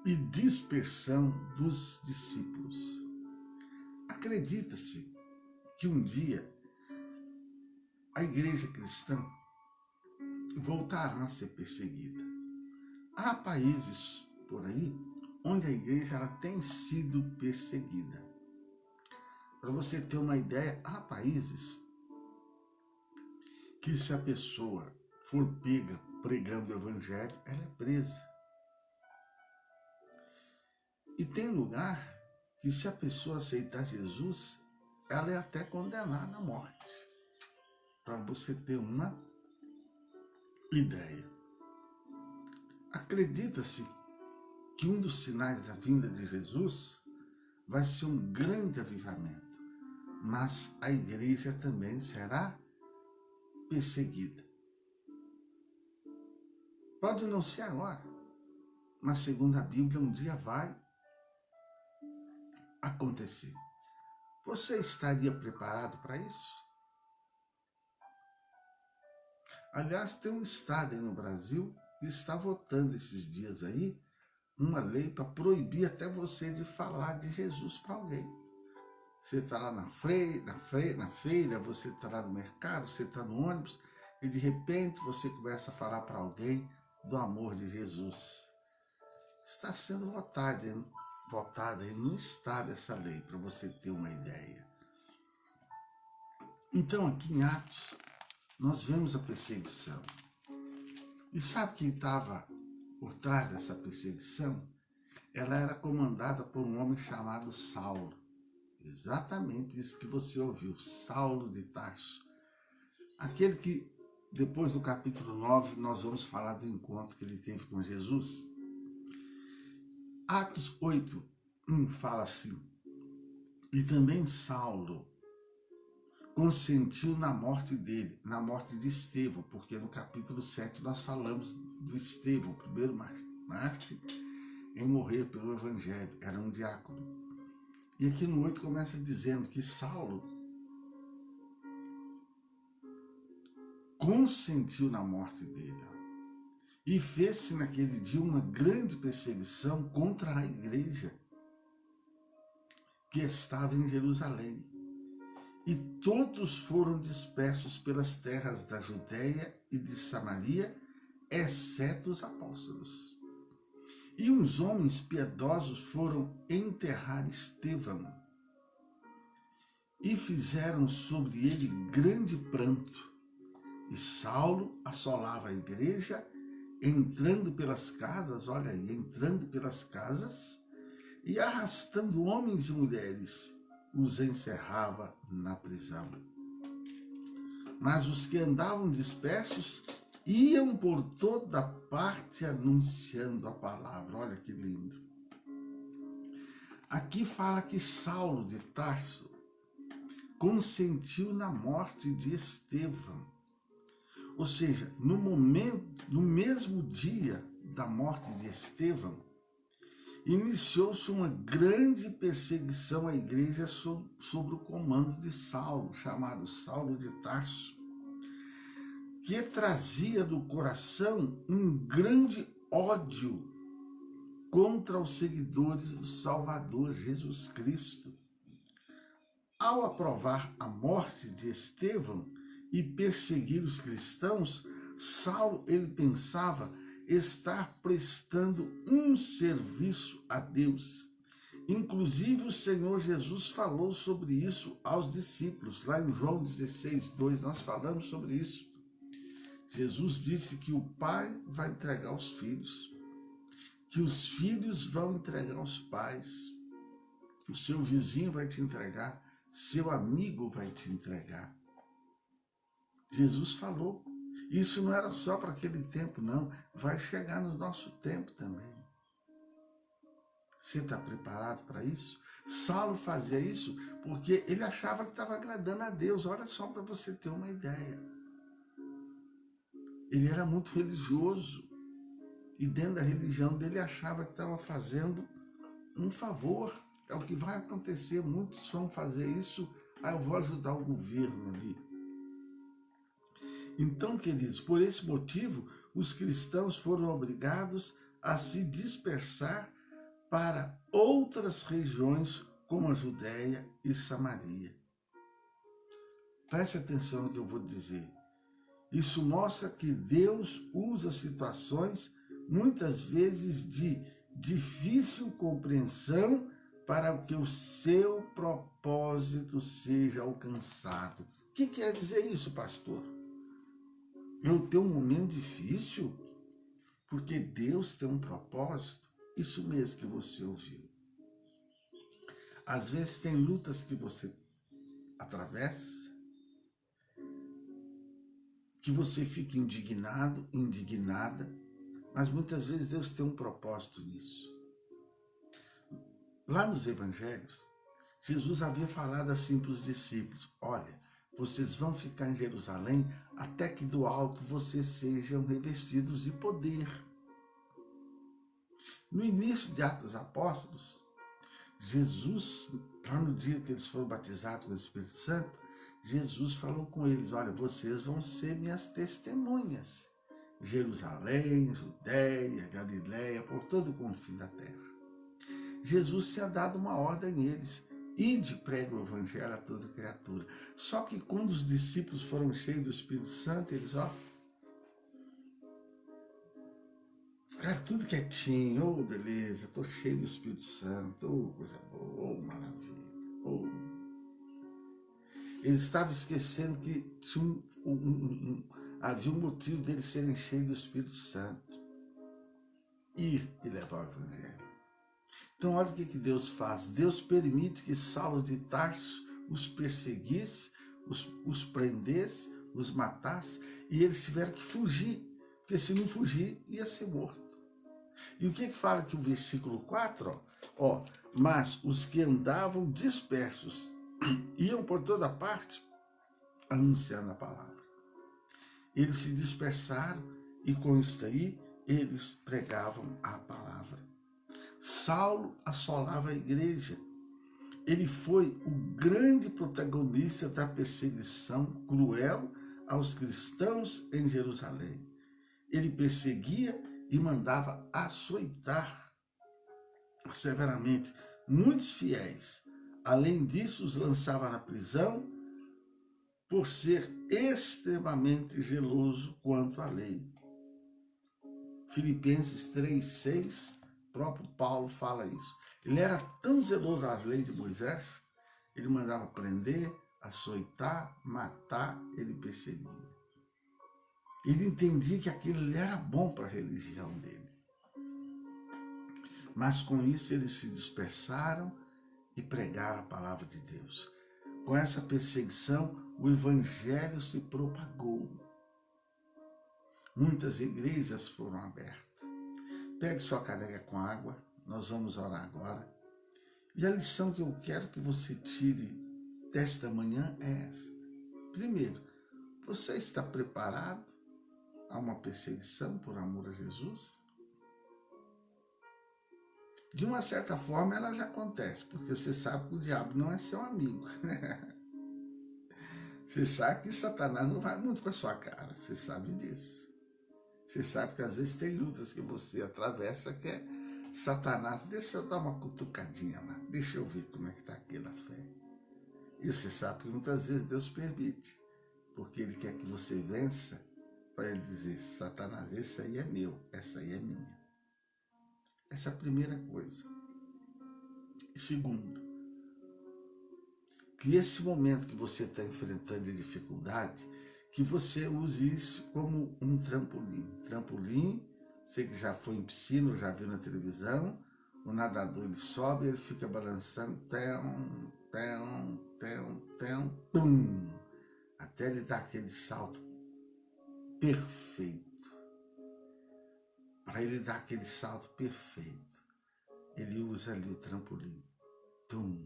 e dispersão dos discípulos. Acredita-se que um dia a igreja cristã voltará a ser perseguida. Há países por aí onde a igreja ela tem sido perseguida. Para você ter uma ideia, há países que se a pessoa for pega pregando o evangelho, ela é presa. E tem lugar que se a pessoa aceitar Jesus, ela é até condenada à morte. Para você ter uma ideia. Acredita-se que um dos sinais da vinda de Jesus vai ser um grande avivamento, mas a igreja também será perseguida. Pode não ser agora, mas segundo a Bíblia, um dia vai acontecer. Você estaria preparado para isso? Aliás, tem um estado aí no Brasil que está votando esses dias aí uma lei para proibir até você de falar de Jesus para alguém. Você está lá na feira, você está lá no mercado, você está no ônibus e de repente você começa a falar para alguém do amor de Jesus. Está sendo votada aí no estado essa lei, para você ter uma ideia. Então aqui em Atos, nós vemos a perseguição. E sabe quem estava por trás dessa perseguição? Ela era comandada por um homem chamado Saulo. Exatamente isso que você ouviu, Saulo de Tarso. Aquele que, depois do capítulo 9, nós vamos falar do encontro que ele teve com Jesus. Atos 8:1 fala assim: e também Saulo consentiu na morte dele, na morte de Estevão, porque no capítulo 7 nós falamos do Estevão, o primeiro mártir em morrer pelo evangelho, era um diácono. E aqui no 8 começa dizendo que Saulo consentiu na morte dele. E fez-se naquele dia uma grande perseguição contra a igreja que estava em Jerusalém. E todos foram dispersos pelas terras da Judéia e de Samaria, exceto os apóstolos. E uns homens piedosos foram enterrar Estevão e fizeram sobre ele grande pranto. E Saulo assolava a igreja, entrando pelas casas, olha aí, entrando pelas casas e arrastando homens e mulheres, os encerrava na prisão. Mas os que andavam dispersos iam por toda parte anunciando a palavra. Olha que lindo. Aqui fala que Saulo de Tarso consentiu na morte de Estevão. Ou seja, no mesmo dia da morte de Estevão, iniciou-se uma grande perseguição à igreja sobre o comando de Saulo, chamado Saulo de Tarso, que trazia do coração um grande ódio contra os seguidores do Salvador Jesus Cristo. Ao aprovar a morte de Estevão e perseguir os cristãos, Saulo ele pensava estar prestando um serviço a Deus. Inclusive o Senhor Jesus falou sobre isso aos discípulos. Lá em João 16:2 nós falamos sobre isso. Jesus disse que o pai vai entregar os filhos, que os filhos vão entregar os pais, o seu vizinho vai te entregar, seu amigo vai te entregar. Jesus falou. Isso não era só para aquele tempo, não. Vai chegar no nosso tempo também. Você está preparado para isso? Saulo fazia isso porque ele achava que estava agradando a Deus. Olha só para você ter uma ideia. Ele era muito religioso. E dentro da religião dele achava que estava fazendo um favor. É o que vai acontecer. Muitos vão fazer isso. Eu vou ajudar o governo ali. Então, queridos, por esse motivo, os cristãos foram obrigados a se dispersar para outras regiões como a Judéia e Samaria. Preste atenção no que eu vou dizer. Isso mostra que Deus usa situações, muitas vezes de difícil compreensão, para que o seu propósito seja alcançado. O que quer dizer isso, pastor? Eu tenho um momento difícil porque Deus tem um propósito? Isso mesmo que você ouviu. Às vezes tem lutas que você atravessa, que você fica indignado, indignada, mas muitas vezes Deus tem um propósito nisso. Lá nos evangelhos, Jesus havia falado assim para os discípulos: olha, vocês vão ficar em Jerusalém até que do alto vocês sejam revestidos de poder. No início de Atos dos Apóstolos, Jesus, lá no dia que eles foram batizados com o Espírito Santo, Jesus falou com eles: olha, vocês vão ser minhas testemunhas. Jerusalém, Judéia, Galiléia, por todo o confim da terra. Jesus tinha dado uma ordem a eles: ide, prega o evangelho a toda criatura. Só que quando os discípulos foram cheios do Espírito Santo, eles, ficaram tudo quietinho. Beleza, estou cheio do Espírito Santo, coisa boa, maravilha. Eles estavam esquecendo que tinha havia um motivo deles serem cheios do Espírito Santo: ir e levar o evangelho. Então, olha o que Deus faz. Deus permite que Saulo de Tarso os perseguisse, os prendesse, os matasse, e eles tiveram que fugir, porque se não fugir, ia ser morto. E o que fala aqui o versículo 4? Mas os que andavam dispersos iam por toda parte anunciando a palavra. Eles se dispersaram e com isso aí eles pregavam a palavra. Saulo assolava a igreja. Ele foi o grande protagonista da perseguição cruel aos cristãos em Jerusalém. Ele perseguia e mandava açoitar severamente muitos fiéis. Além disso, os lançava na prisão por ser extremamente zeloso quanto à lei. Filipenses 3:6, próprio Paulo fala isso. Ele era tão zeloso às leis de Moisés, ele mandava prender, açoitar, matar, ele perseguia. Ele entendia que aquilo era bom para a religião dele. Mas com isso eles se dispersaram e pregaram a palavra de Deus. Com essa perseguição, o evangelho se propagou. Muitas igrejas foram abertas. Pegue sua caneca com água, nós vamos orar agora. E a lição que eu quero que você tire desta manhã é esta. Primeiro, você está preparado a uma perseguição por amor a Jesus? De uma certa forma, ela já acontece, porque você sabe que o diabo não é seu amigo. Você sabe que Satanás não vai muito com a sua cara, você sabe disso. Você sabe que às vezes tem lutas que você atravessa que é Satanás: deixa eu dar uma cutucadinha lá, deixa eu ver como é que está aquela fé. E você sabe que muitas vezes Deus permite, porque Ele quer que você vença, para Ele dizer: Satanás, esse aí é meu, essa aí é minha. Essa é a primeira coisa. E segundo, que esse momento que você está enfrentando de dificuldade, que você use isso como um trampolim. Trampolim, você que já foi em piscina, já viu na televisão, o nadador ele sobe, ele fica balançando, pum, até ele dar aquele salto perfeito. Para ele dar aquele salto perfeito, ele usa ali o trampolim. Tum.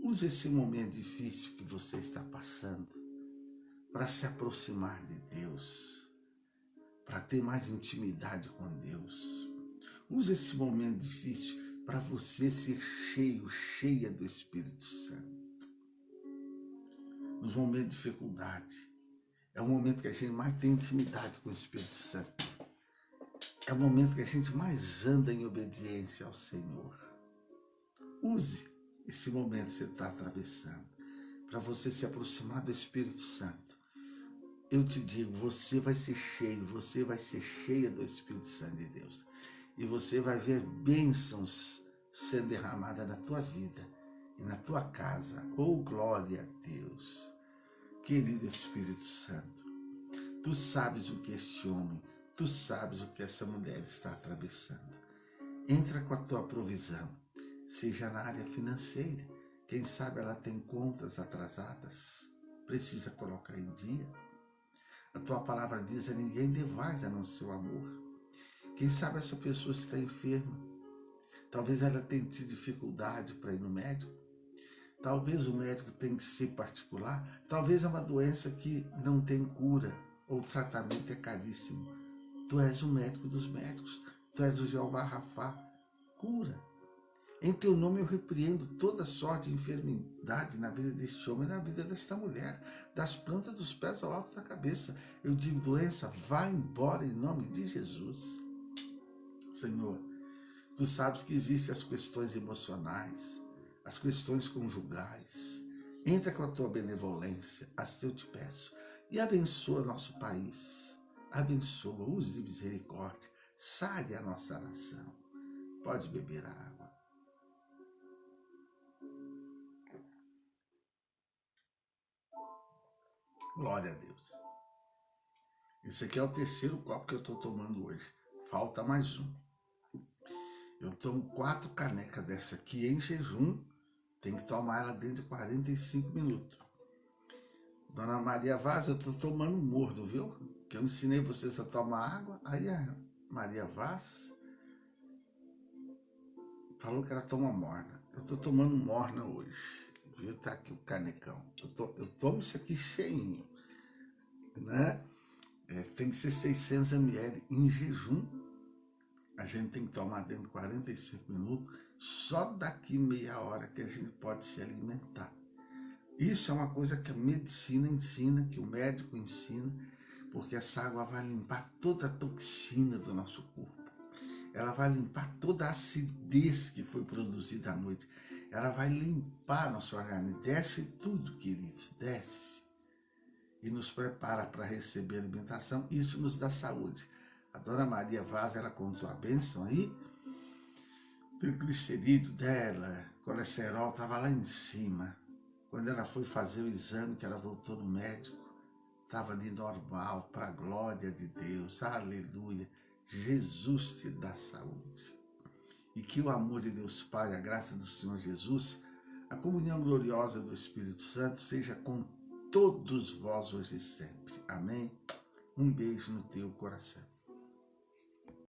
Use esse momento difícil que você está passando para se aproximar de Deus, para ter mais intimidade com Deus. Use esse momento difícil para você ser cheio, cheia do Espírito Santo. Nos momentos de dificuldade, é o momento que a gente mais tem intimidade com o Espírito Santo. é o momento que a gente mais anda em obediência ao Senhor. Use esse momento que você está atravessando para você se aproximar do Espírito Santo. Eu te digo, você vai ser cheio, você vai ser cheia do Espírito Santo de Deus. E você vai ver bênçãos sendo derramadas na tua vida e na tua casa. Oh, glória a Deus! Querido Espírito Santo, tu sabes o que este homem, tu sabes o que essa mulher está atravessando. Entra com a tua provisão, seja na área financeira. Quem sabe ela tem contas atrasadas, precisa colocar em dia. A tua palavra diz: a ninguém devais a não ser o amor. Quem sabe essa pessoa está enferma. Talvez ela tenha tido dificuldade para ir no médico. Talvez o médico tenha que ser particular. Talvez é uma doença que não tem cura ou o tratamento é caríssimo. Tu és o médico dos médicos. Tu és o Jeová Rafá. Cura. Em teu nome eu repreendo toda sorte de enfermidade na vida deste homem e na vida desta mulher, das plantas dos pés ao alto da cabeça. Eu digo: doença, vá embora em nome de Jesus. Senhor, tu sabes que existem as questões emocionais, as questões conjugais. Entra com a tua benevolência, assim eu te peço, e abençoa nosso país. Abençoa, use de misericórdia, sare a nossa nação. Pode beber a água. Glória a Deus. Esse aqui é o terceiro copo que eu estou tomando hoje. Falta mais um. Eu tomo 4 canecas dessa aqui em jejum. Tem que tomar ela dentro de 45 minutos. Dona Maria Vaz, eu estou tomando morno, viu? Que eu ensinei vocês a tomar água. Aí a Maria Vaz falou que ela toma morna. Eu estou tomando morna hoje. Viu? Tá aqui o canecão. Eu tomo isso aqui cheinho, né? Tem que ser 600 ml em jejum. A gente tem que tomar dentro de 45 minutos. Só daqui meia hora que a gente pode se alimentar. Isso é uma coisa que a medicina ensina, que o médico ensina, porque essa água vai limpar toda a toxina do nosso corpo. Ela vai limpar toda a acidez que foi produzida à noite. Ela vai limpar nosso organismo. Desce tudo, queridos, desce. E nos prepara para receber alimentação. Isso nos dá saúde. A Dona Maria Vaz, ela contou a bênção aí. O triglicerídeo dela, colesterol, estava lá em cima. Quando ela foi fazer o exame, que ela voltou no médico, estava ali normal, para a glória de Deus. Aleluia. Jesus te dá saúde. E que o amor de Deus Pai, a graça do Senhor Jesus, a comunhão gloriosa do Espírito Santo seja com todos vós hoje e sempre. Amém? Um beijo no teu coração.